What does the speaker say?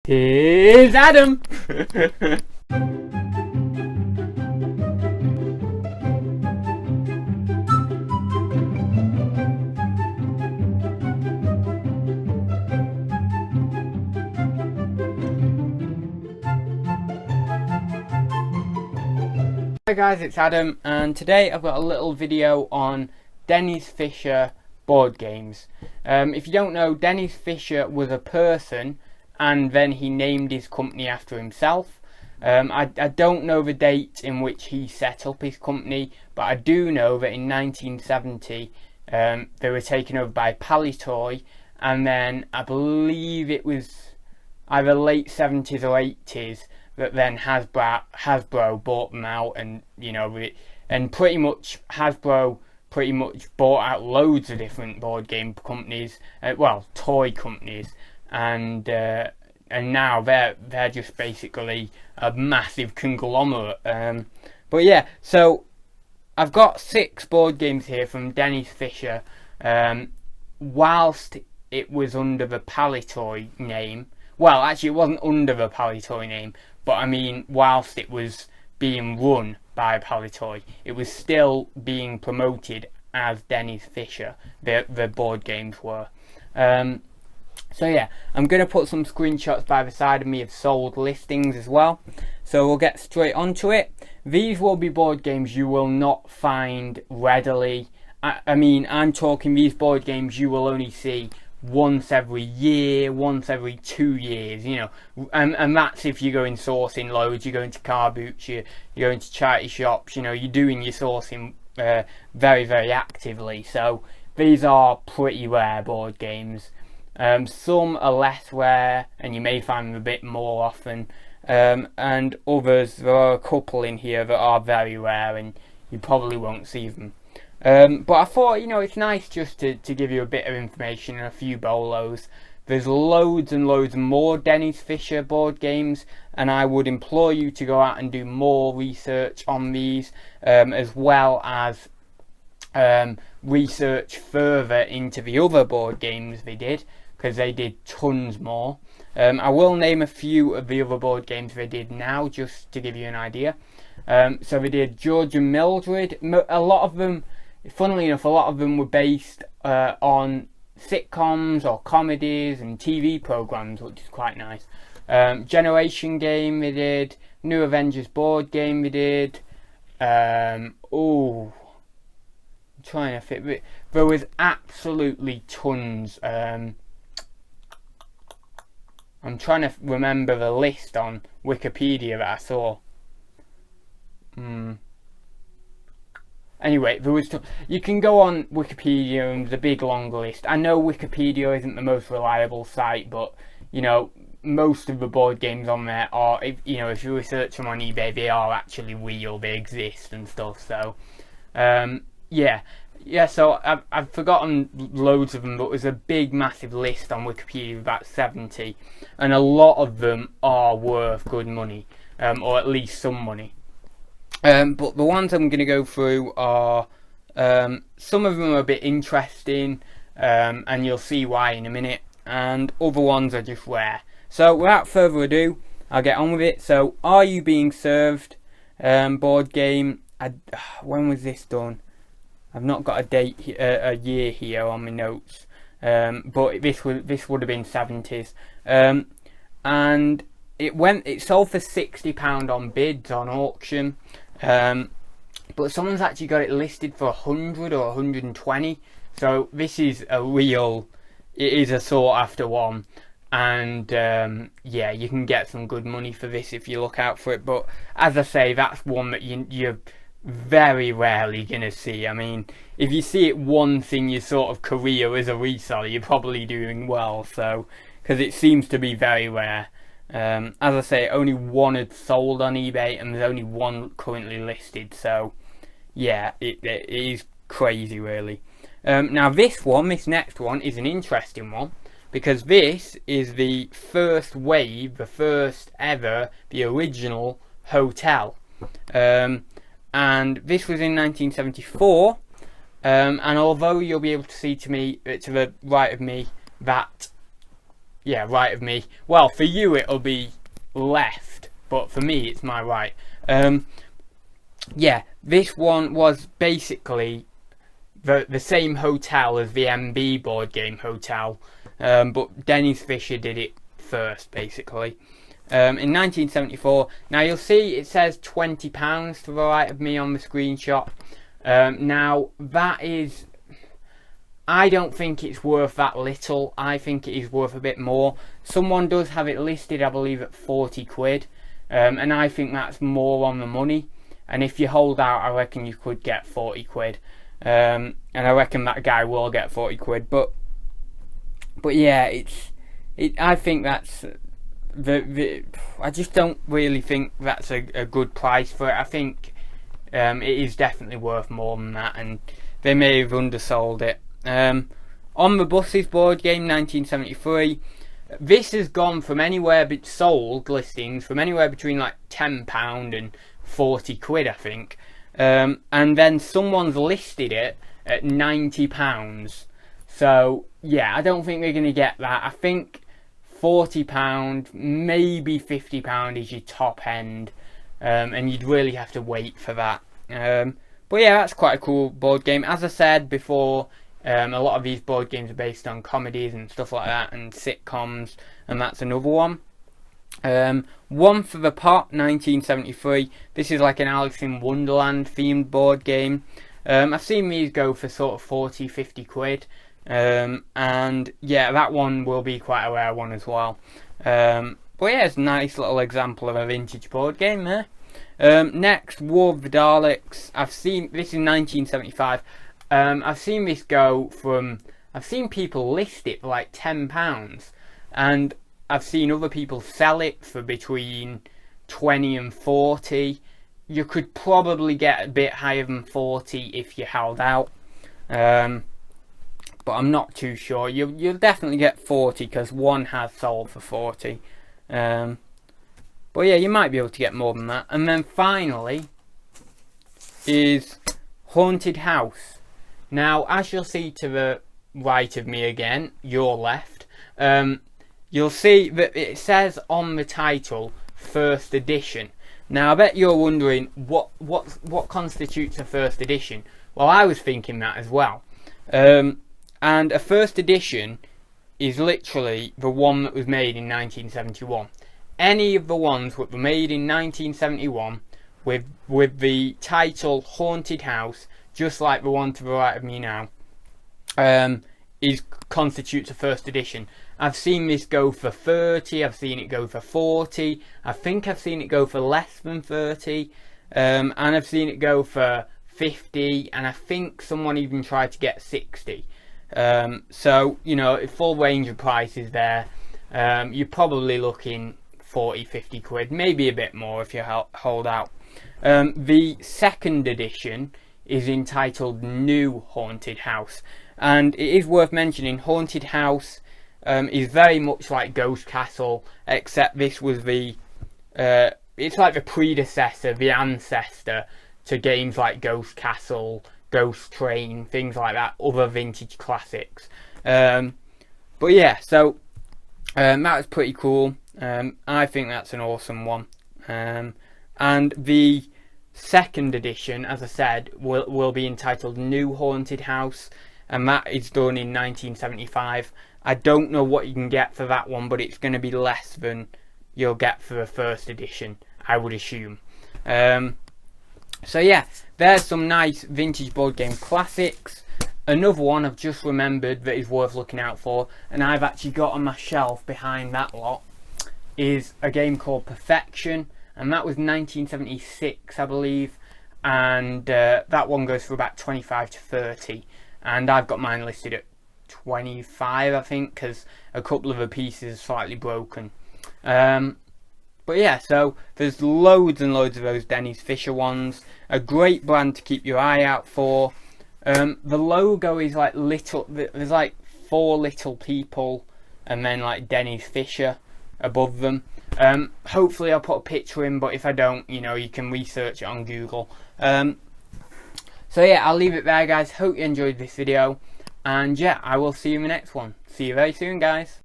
Here's Adam! Hi guys, it's Adam, and today I've got a little video on Denis Fisher board games. If you don't know, Denis Fisher was a person and then he named his company after himself. I don't know the date in which he set up his company, but I do know that in 1970 they were taken over by Palitoy, and then I believe it was either late 70s or 80s that then Hasbro bought them out, and and pretty much Hasbro pretty much bought out loads of different board game companies, well, toy companies, and now they're just basically a massive conglomerate. But yeah, so I've got 6 board games here from Denis Fisher. Whilst it was under the Palitoy name, well, actually it wasn't under the Palitoy name, but I mean, whilst it was being run by Palitoy, it was still being promoted as Denis Fisher. The board games were. So yeah, I'm going to put some screenshots by the side of me of sold listings as well. So we'll get straight onto it. These will be board games you will not find readily. I mean, I'm talking these board games you will only see once every year, once every 2 years, and that's if you're going sourcing loads, you're going to car boots, you're going to charity shops, you're doing your sourcing very, very actively. So these are pretty rare board games. Some are less rare and you may find them a bit more often, and others, there are a couple in here that are very rare and you probably won't see them. But I thought, it's nice just to give you a bit of information and a few bolos. There's loads and loads more Denis Fisher board games, and I would implore you to go out and do more research on these, as well as research further into the other board games they did, because they did tons more. I will name a few of the other board games they did now, just to give you an idea. So they did George and Mildred. A lot of them, funnily enough, a lot of them were based on sitcoms or comedies and TV programs, which is quite nice. Generation Game they did. New Avengers board game they did. I'm trying to fit. There was absolutely tons. I'm trying to remember the list on Wikipedia that I saw. Anyway, there was you can go on Wikipedia and there's a big long list. I know Wikipedia isn't the most reliable site, but most of the board games on there are, if you research them on eBay, they are actually real, they exist and stuff. So yeah, so I've forgotten loads of them, but there's a big massive list on Wikipedia, about 70, and a lot of them are worth good money, or at least some money. But the ones I'm going to go through are, some of them are a bit interesting, and you'll see why in a minute, and other ones are just rare. So without further ado, I'll get on with it. So, Are You Being Served board game. When was this done? I've not got a date, a year here on my notes, but this would have been 70s, and it sold for £60 on bids on auction, but someone's actually got it listed for 100 or 120. So this is it is a sought after one, and yeah, you can get some good money for this if you look out for it. But as I say, that's one that you're very rarely gonna see. I mean, if you see it once in your sort of career as a reseller, you're probably doing well. So, because it seems to be very rare. As I say, only one had sold on eBay and there's only one currently listed. So yeah, it is crazy really. Now this next one is an interesting one, because this is the first wave, the first ever, the original hotel. And this was in 1974, and although you'll be able to see to the right of me that yeah, right of me. Well, for you it'll be left, but for me it's my right. Yeah, this one was basically the same hotel as the MB board game hotel, but Denis Fisher did it first, basically. In 1974. Now you'll see it says £20 to the right of me on the screenshot. Now that is, I don't think it's worth that little. I think it is worth a bit more. Someone does have it listed, I believe, at 40 quid, and I think that's more on the money. And if you hold out, I reckon you could get 40 quid. And I reckon that guy will get 40 quid. But yeah, I think that's I just don't really think that's a good price for it. I think it is definitely worth more than that, and they may have undersold it. On the Buses board game, 1973. This has gone from anywhere but sold listings from anywhere between like £10 and 40 quid, I think. And then someone's listed it at £90. So yeah, I don't think they're going to get that. I think £40, maybe £50 is your top end, and you'd really have to wait for that. But yeah, that's quite a cool board game. As I said before, a lot of these board games are based on comedies and stuff like that, and sitcoms, and that's another one. One for the Pot, 1973. This is like an Alice in Wonderland themed board game. I've seen these go for sort of 40-50 quid. And yeah, that one will be quite a rare one as well. But yeah, it's a nice little example of a vintage board game there. Next, War of the Daleks. I've seen this in 1975. I've seen this go from, I've seen people list it for like £10, and I've seen other people sell it for between 20 and 40. You could probably get a bit higher than 40 if you held out. But I'm not too sure. You'll definitely get 40 because one has sold for 40. But yeah, you might be able to get more than that. And then finally is Haunted House. Now, as you'll see to the right of me again, your left, you'll see that it says on the title, first edition. Now, I bet you're wondering what constitutes a first edition. Well, I was thinking that as well. And a first edition is literally the one that was made in 1971. Any of the ones that were made in 1971 with the title Haunted House, just like the one to the right of me now, constitutes a first edition. I've seen this go for 30, I've seen it go for 40, I think I've seen it go for less than 30, and I've seen it go for 50, and I think someone even tried to get 60. So, you know, a full range of prices there. You're probably looking 40-50 quid, maybe a bit more if you hold out. The second edition is entitled New Haunted House, and it is worth mentioning Haunted House is very much like Ghost Castle, except this was the it's like the predecessor, the ancestor to games like Ghost Castle, Ghost Train, things like that, other vintage classics. But yeah, so that was pretty cool. I think that's an awesome one. And the second edition, as I said, will be entitled New Haunted House, and that is done in 1975. I don't know what you can get for that one, but it's going to be less than you'll get for the first edition, I would assume. So yeah, there's some nice vintage board game classics. Another one I've just remembered that is worth looking out for, and I've actually got on my shelf behind that lot, is a game called Perfection, and that was 1976, I believe, and that one goes for about 25 to 30, and I've got mine listed at 25, I think, because a couple of the pieces are slightly broken. But yeah, so there's loads and loads of those Denis Fisher ones. A great brand to keep your eye out for. The logo is like little, there's like 4 little people and then like Denis Fisher above them. Hopefully I'll put a picture in, but if I don't, you know, you can research it on Google. So yeah, I'll leave it there, guys. Hope you enjoyed this video, and yeah, I will see you in the next one. See you very soon, guys.